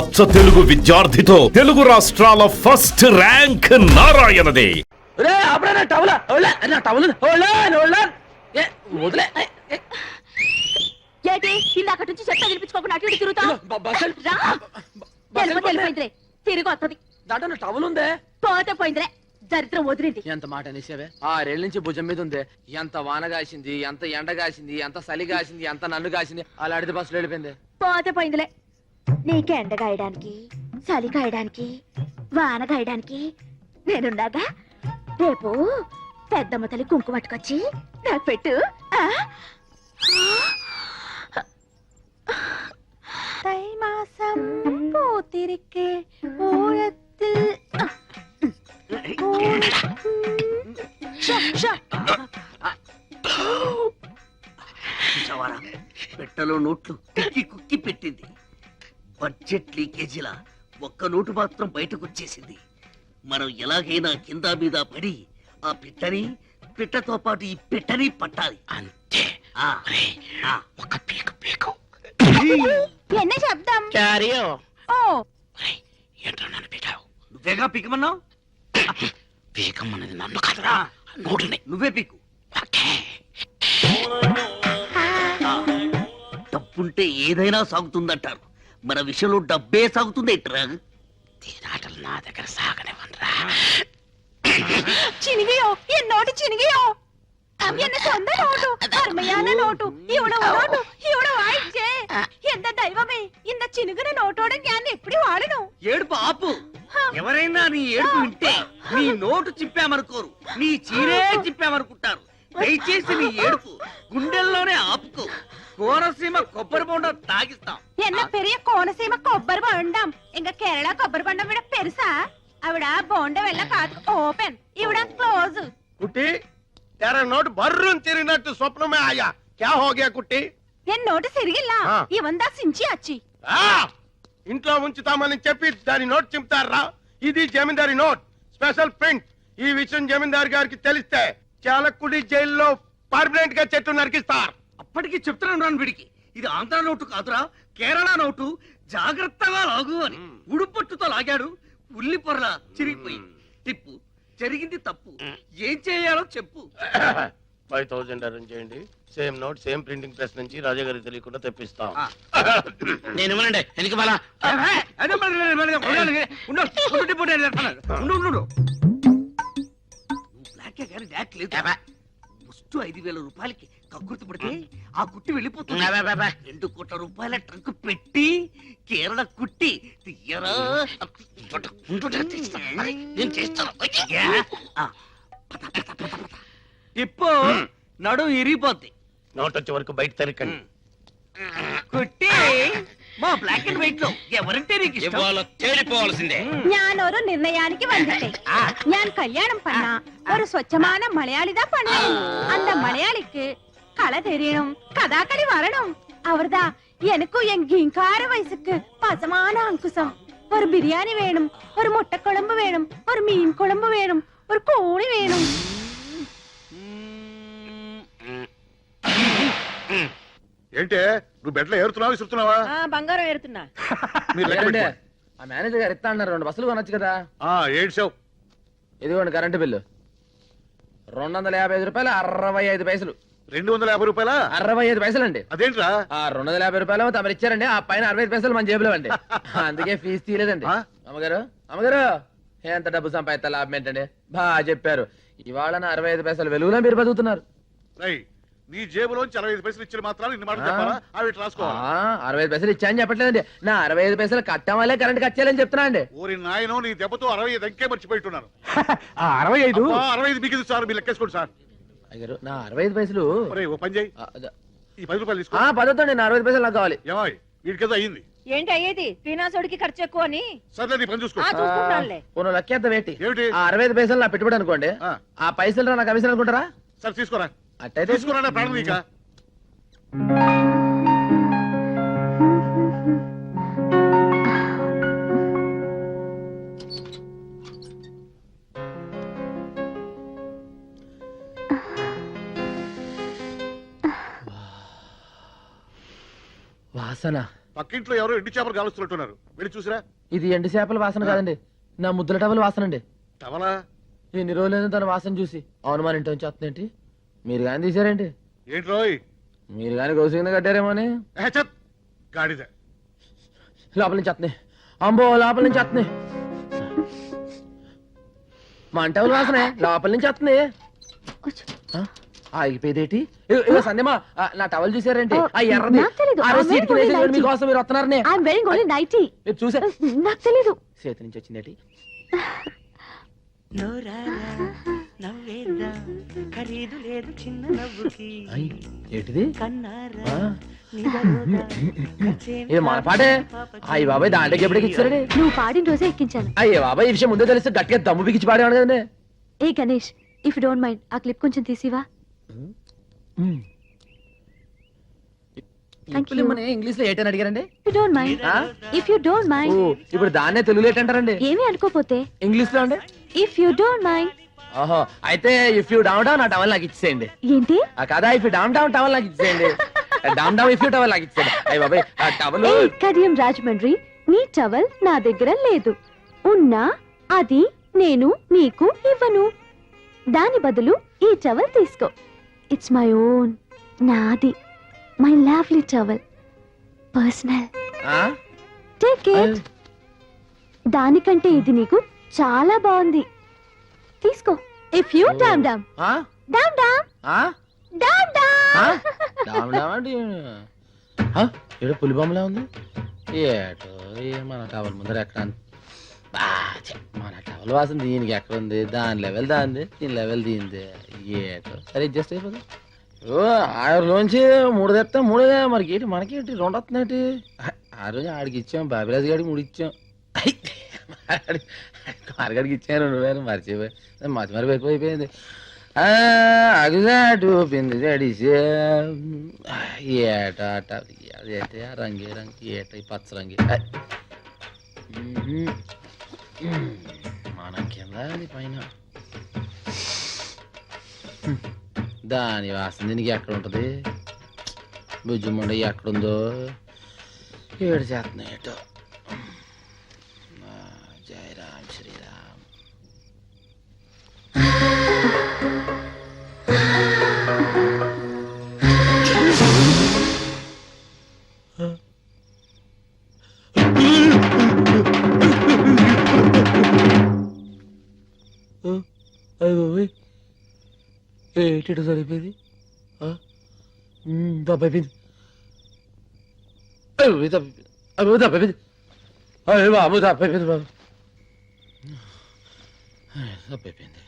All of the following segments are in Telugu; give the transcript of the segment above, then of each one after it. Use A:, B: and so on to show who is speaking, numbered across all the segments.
A: అచ్చ తెలుగు విద్యార్థితో తెలుగు రాష్ట్రాల ఫస్ట్ ర్యాంక్ నారాయణదే.
B: ఇందాక నుంచి చెత్త గెలిపించుకోకుండా అటు ఇటు తిరుగుతావు. తిరిగి వస్తుంది.
C: దాంట్లో టవల్ ఉందే.
B: పోతే పోయిందిలే, దరిద్రం వదిలింది.
C: ఎంత మాట అనేసావే. 6 ఏళ్ళ నుంచి భుజం మీద ఉంది. ఎంత వాన కాసింది, ఎంత ఎండ కాసింది, ఎంత చలి కాసింది, ఎంత నన్ను కాసింది. అలా అడితే బస్సులో వెళ్ళిపోయింది.
B: పోతే పోయిందిలే. నీకు ఎండ గాయడానికి, చలి కాయడానికి, వాన గాయడానికి నేనున్నాగా. రేపు పెద్దమ్మ తల్లి కుంకుమ పట్టుకొచ్చి నాకు పెట్టు. தை மாசம் பூத்திருக்கே ஊழத்தில்
D: పెట్టలో నోట్లు కుక్కి కుక్కి పెట్టింది. బడ్జెట్ లీకేజీల ఒక్క నోటు మాత్రం బయటకు వచ్చేసింది. మనం ఎలాగైనా కింద మీద పడి ఆ పిట్టతో పాటు ఈ పెట్టని పట్టాలి. అంతే.
E: ఒక పీకు పీకు
B: ఎన్న శబ్దం. ఓ
E: ఏంటో నన్ను పీకావు.
D: నువ్వేగా పీకమన్నావు.
E: పీకమన్నది నన్ను కాదురా, నోటుని.
D: నువ్వే పీకు. డబ్బుంటే ఏదైనా సాగుతుందంటారు. మన విషయంలో డబ్బే సాగుతుంది. ఎట్రా
E: తీరాటలు నా దగ్గర సాగనివ్వనరా.
B: చినిగియో ఎన్నోటి చినిగియో. என்ன சொந்த நோட்டு, அருமையான நோட்டு, இவ்வளவு நோட்டு, இவ்வளவு ஆயிடுச்சே. எந்த தெய்வமே இந்த చినుగున నోటోడ జ్ఞానం ఎప్పుడు వాడను.
D: ఏడుపు ఆపు. ఎవరైనా నీ ఏడుపు వింటే నీ నోటు చిప్పామనుకోరు, నీ చీరే చిప్పామనుకుంటారు. దయచేసి నీ ఏడుపు గుండెల్లోనే ఆపుకో. కోనసీమ కొబ్బరి బొండం తాగిస్తాం.
B: என்ன பெரிய కోనసీమ కొబ్బరి బొండం. ఇంక కేరళ కొబ్బరి బొండం విడ పెరుసా. ఆవిడ బొండం వెళ్ళ కాదు ఓపెన్, ఇవిడ క్లోజ్.
F: కుట్టి तेरा नोट बर्रून तिरिगिनट्टु स्वप्न में आया. क्या हो गया कुट्टी?
B: ఎన్ నోటు సిరిగిల్లా. ఇవందా సించి అచ్చి.
F: ఇంట్లో ఉంచుతామని చెప్పి దాని నోట్ చింపుతారా? ఇది జమీందారి నోట్, స్పెషల్ ప్రింట్. ఈ విషయం జమీందారు గారికి తెలిస్తే చాలకుడి జైల్లో పర్మనెంట్ గా చెట్టు నరికిస్తారు.
D: అప్పటికి చెప్తున్నాను వీడికి, ఇది ఆంధ్ర నోటు కాదురా, కేరళ నోటు. జాగ్రత్తగా లాగు అని ఉడుపట్టుతో లాగాడు. ఉల్లి పొరల చిరిగిపోయింది. టిప్పు జరిగింది తప్పు. ఏం చేయాలో చెప్పు.
F: 5000 అరేంజ్ చేయండి. Same note same printing press నుంచి రాజా గారికి తెలియకుండా తెప్పిస్తాం.
E: నేను ఇవ్వనండి. ఎందుకు బాలా
D: బ్లాకే కానీ డాక్ లేదు. ముస్టు 5000 రూపాయలకి కక్కుర్తి పడితే ఆ కుట్టి వెళ్ళిపోతుంది. 2 కోట్ల రూపాయల ట్రంక్ పెట్టి కేరళ కుట్టి తీయరా.
E: నేను చేస్తాను.
D: ఇప్పు నడు ఇరిగిపోద్ది.
F: నోట్ వచ్చే వరకు బయట తెరకండి.
D: కుట్టి మా బ్లాక్ అండ్ వైట్ లో ఎవరంటే నీకు ఇష్టం?
E: తేలిపోవాల్సిందే.
B: ഞാനൊരു നിർണയാനിക്ക് വന്നിട്ടേ. ഞാൻ കല്യാണം பண்ணா ஒரு സ്വച്ഛமான മലയാളിതാ பண்ணணும். அந்த மலையாளிக்கு கலை தெரியணும், கதாகளி வரணும். அவர்தான் எனக்கும் என் கிங்கார வயசுக்கு பசமான அங்குசம். ஒரு பிரியாணி வேணும், ஒரு முட்டை குழம்பு வேணும், ஒரு மீன் குழம்பு வேணும், ஒரு கோழி வேணும்.
F: ఏంటే నువ్వు బెడ్లో ఏరుతున్నావా విసురుతున్నావా?
B: బంగారం ఏరుతున్నా.
F: మీరు లెక్క పెట్టుకోండి.
C: ఆ మేనేజర్ గారు ఇస్తా అన్నారు. 2 బస్సులు కొనొచ్చు కదా.
F: ఏడ్చావు.
C: ఇదిగోండి కరెంటు బిల్లు 255 రూపాయలు 65 పైసలు.
F: 250 రూపాయలా?
C: 65 పైసలు అండి.
F: అదేంట్రా?
C: 250 రూపాయలు తమరు ఇచ్చారండి. ఆ పైన 65 పైసలు మన జేబులో అండి. అందుకే ఫీజు తీయలేదండి. అమ్మగారు అమ్మగారు ఎంత డబ్బు సంపాదిస్తా లాభం ఏంటండి? బాగా చెప్పారు. ఇవాళ 65 పైసలు వెలుగులో మీరు బతుకుతున్నారు.
F: నీ జేబులోంచి 65 పైసలు ఇచ్చిన మాత్రాలు ఇన్ని మాటలు చెప్పాలా? అవి రాసుకోవాలి.
C: 65 పైసలు ఇచ్చాయని చెప్పట్లేదండి. నా 65 పైసలు కట్టం వల్లే కరెంట్ కట్టాలని చెప్తున్నా అండి.
F: ఓరి నాయనో, నీ దెబ్బతో 65 అంకే మర్చిపోయిట్టున్నాను.
C: 65
F: మీకు సార్ మీరు లెక్కేసుకోండి సార్.
C: అయ్యారు నా 65 పైసలు.
F: ఓ పని చేయి, ఈ 10 రూపాయలు తీసుకో.
C: పదవుతండి. నా 65 పైసలు నాకు కావాలి.
F: ఏమాయ్ వీడికేదో అయ్యింది.
B: ఏంటి అయ్యేది? శ్రీనివాసుడికి ఖర్చు ఎక్కువ అని.
F: సర్లే నీ పని చూసుకో.
C: లెక్కేద్దాం ఏంటి?
F: ఏమిటి?
C: 65 పైసలు నా పెట్టుబడి అనుకోండి. ఆ పైసలు నా కమిషన్ అనుకుంటారా?
F: సరే తీసుకోరా.
C: అట్టయితే
F: తీసుకోరా ప్రాణం నీకా.
C: వాసన
F: పక్కింట్లో ఎవరో ఎండి చేపలు కాలుస్తున్నట్టున్నారు వెళ్ళి చూసిరా.
C: ఇది ఎండు చేపల వాసన కాదండి, నా ముద్దుల టవల్ వాసన అండి.
F: తవలా
C: ఎన్ని రోజులైనా తన వాసన చూసి అవును మన ఇంటి నుంచి వస్తుందేంటి? మీరు కానీ తీసారేంటి?
F: ఏంటి రోయ్?
C: మీరు కానీ గౌసు కింద కట్టారేమో అని.
F: చెప్ గాడిద.
C: లోపల నుంచి వస్తున్నాయి, అంబో లోపల నుంచి వస్తున్నాయి. మా టవల్ వాసనే లోపల నుంచి వస్తుంది. ఆగిపోయేదేటి? ఇగో సందేమా, నా టవల్ చూసారేంటి? ఆ ఎర్రది
B: నాకు తెలీదు.
C: ఆ
B: I'm
C: సీట్కి
B: wearing
C: వేసి
B: only
C: మీకోసం మీరు వస్తున్నారని
B: ఐఎమ్ వెరింగ్ ఓన్లీ నైటీ.
C: మీరు చూసా
B: నాకు తెలీదు.
C: చేతి నుంచి వచ్చిందేటి?
G: ఖరీదు లేదు చిన్న నవ్వుకి
C: ఐ, ఏంటిది?
G: కన్నారా
C: ఆ? ఇది మన పాటే. అయ్యి బాబాయ్ దాంట్లోకి ఎప్పటికి ఇచ్చారండి?
B: నువ్వు పాడిన రోజే ఎక్కించాను.
C: అయ్యే బాబాయ్ ఈ విషయం ముందే తెలిస్తే గట్టిగా దమ్ము బిగించి పాడేవాడు కదండి.
B: ఏ గణేష్, ఇఫ్ డోంట్ మైండ్ ఆ క్లిప్ కొంచెం తీసివా? Thank you.
C: ఇంగ్లీష్ లో ఏంటని అడిగారండి?
B: If you don't mind.
C: ఆ?
B: If you don't
C: oh,
B: mind.
C: ఇప్పుడు దాన్నే తెలుగులో ఏంటంటారండి?
B: ఏమీ అనుకోపోతే
C: ఇంగ్లీష్ లో అండి?
B: If you don't mind.
C: ఓహో, అయితే ఇఫ్ యూ డౌన్ డౌన్ ఆ టవల్ నాకు ఇచ్చేయండి.
B: ఏంటి?
C: కదా if you down down towel నాకు ఇచ్చేయండి. Down down if you towel నాకు ఇచ్చేయండి. అయ్య బాబాయ్ ఆ టవల్
B: ఏ కడియం రాజమండ్రి, నీ టవల్ నా దగ్గర లేదు. ఉన్నా అది నేను నీకు ఇవ్వను. దాని బదులు ఈ టవల్ తీసుకో. ఇట్స్ మై ఓన్, నాది, my lovely towel, personal. Take it. దానికంటే ఇది నీకు చాలా బాగుంది, తీసుకో. If you down down down down down down.
C: ఏడు పులి బొమ్మలా ఉంది. ఏటో మన టవల్ ముందర ఎక్కడ మన టవల్ వాసన దీనికి ఎక్కడ ఉంది? దాని లెవెల్ దాంది, దీని లెవెల్ దీనిది. ఏటో సరే అడ్జస్ట్ అయిపోతుంది. ఓ 6లోంచి 3 తెస్తా 3 మరి ఏంటి మనకేంటి 2 వస్తున్నాయి? ఆ రోజు ఆడికి ఇచ్చాం, బాబిరాజు గారికి 3 ఇచ్చాం. మార్గాడికి ఇచ్చాను 2 మర్చిపోయి మతి ఎక్కువైపోయింది. అగుదాటు పిండి జడిసి ఏట అదేంటి రంగి రంగి ఏట పచ్చ రంగి మనం కింద పైన దాని వాసన దీనికి ఎక్కడ ఉంటది? భుజముండ ఎక్కడుందో ఏడు చేస్తున్నాయి ఏటో. జై రామ్ శ్రీరామ్. ఏంటి సరిపోయింది? దబ్బైపోయింది, దబ్బైపోయింది, బాబు దబ్బైపోయింది, బాబు దబ్బైపోయింది.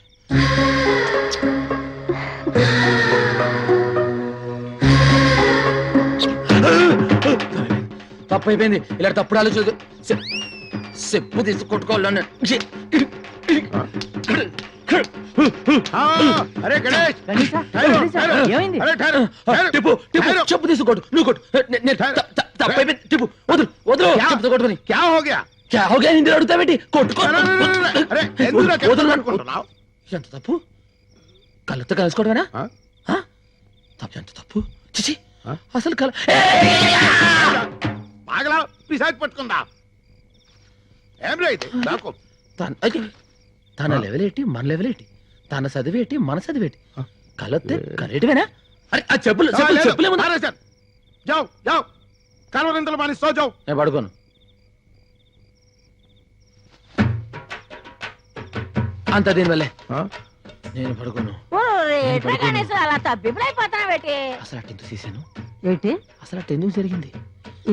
C: తప్పైపోయింది. ఇలా తప్పుడు ఆలోచన చెప్పు తీసి కొట్టుకోవాలని.
F: అరే గణేష్,
G: ఏమైంది?
C: టిప్పు చెప్పు తీసి కొట్టు, నువ్వు కొట్టు. తప్పైపోయింది, టిప్పు వదులు వదులు, చెప్పుతో కొట్టుకుని.
F: క్యా హో గయా?
C: క్యా హో గయా హిందీలో అడుగుతావేంటి? కొట్టుకో.
F: అరే ఎందుకు నాకు
C: వదులు.
F: అనుకుంటున్నావు?
C: ఎంత తప్పు? కళ్ళతో కలుసుకోవడమేనా? తప్పు, ఎంత తప్పు. చిచి అసలు కల
F: బాగలా పిశాచి పట్టుకుందా? ఏం రైతే నాకు
C: తన లెవెల్ ఏంటి, మన లెవెల్ ఏంటి? తన చదివేటి, మన చదివేటి? కలొత్తే కలేటివేనా? అరే ఆ చెప్పులు చెప్పులేము.
F: సార్ జావ్ జావ్ కలవరింతలు మాని సో జావ్.
C: నేను పడుకోను. అంత దీనివల్లే నేను పడుకోను.
B: అలా తబ్బిబ్బులైపోతావేటి?
C: అసలు అటు ఎందుకు చేశాను?
B: ఏంటి
C: అసలు అటు ఎందుకు జరిగింది?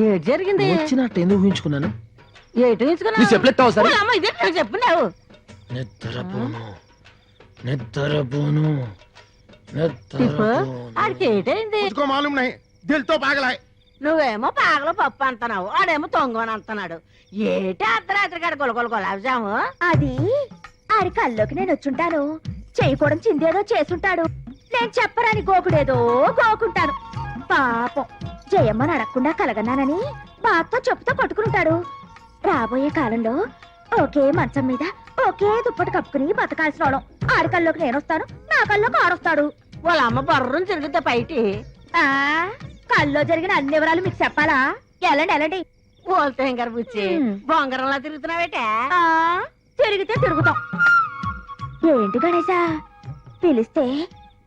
B: ఏటి జరిగింది?
C: వచ్చిన అటు ఎందుకు ఊహించుకున్నాను?
B: ఏటి
C: నీ చెప్పులెత్తావు సరే.
B: చెప్పున్నావు.
C: నిద్రపోను నిద్రపోను
B: ఆడికి ఏటైంది?
F: ముझको मालूम नहीं, दिल तो पागल है.
B: నువ్వేమో పాగలో పప్పు అంటున్నావు, ఆడేమో తొంగని అంటున్నాడు. ఏటి అర్ధరాత్రి కాడ గొలగొల గులాబ్జాము? అది ఆడి కల్లోకి నేను వచ్చుంటాను, చేయకూడదు చిందేదో చేసుంటాడు. నేను చెప్పరాని గోకుడేదో గోకుంటాను. పాపం జయమ్మని అడగకుండా కలగన్నానని బాతో చెప్పుతో కొట్టుకుంటాడు. రాబోయే కాలంలో ఒకే మంచం మీద ఒకే దుప్పటి కప్పుకుని బతకాల్సిన వాళ్ళం. ఆడి కల్లోకి నేను వస్తాను, నా కల్లోకి ఆడొస్తాడు. వాళ్ళ అమ్మ బర్రం తిరుగుతా బయటి. కల్లో జరిగిన అన్ని వివరాలు మీకు చెప్పాలా? ఎలాండి ఎలాండి
H: పోల్తాం గారు బుచ్చి బొంగరంలా తిరుగుతున్నావేటే
B: తిరిగితే తిరుగుతాం. ఏంటి గణేశా పిలిస్తే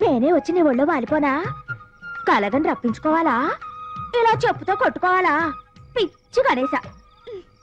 B: నేనే వచ్చి నీ ఒళ్ళో వాలిపోనా? కలగని రప్పించుకోవాలా? ఇలా చెప్పుతో కొట్టుకోవాలా? పిచ్చి గణేశ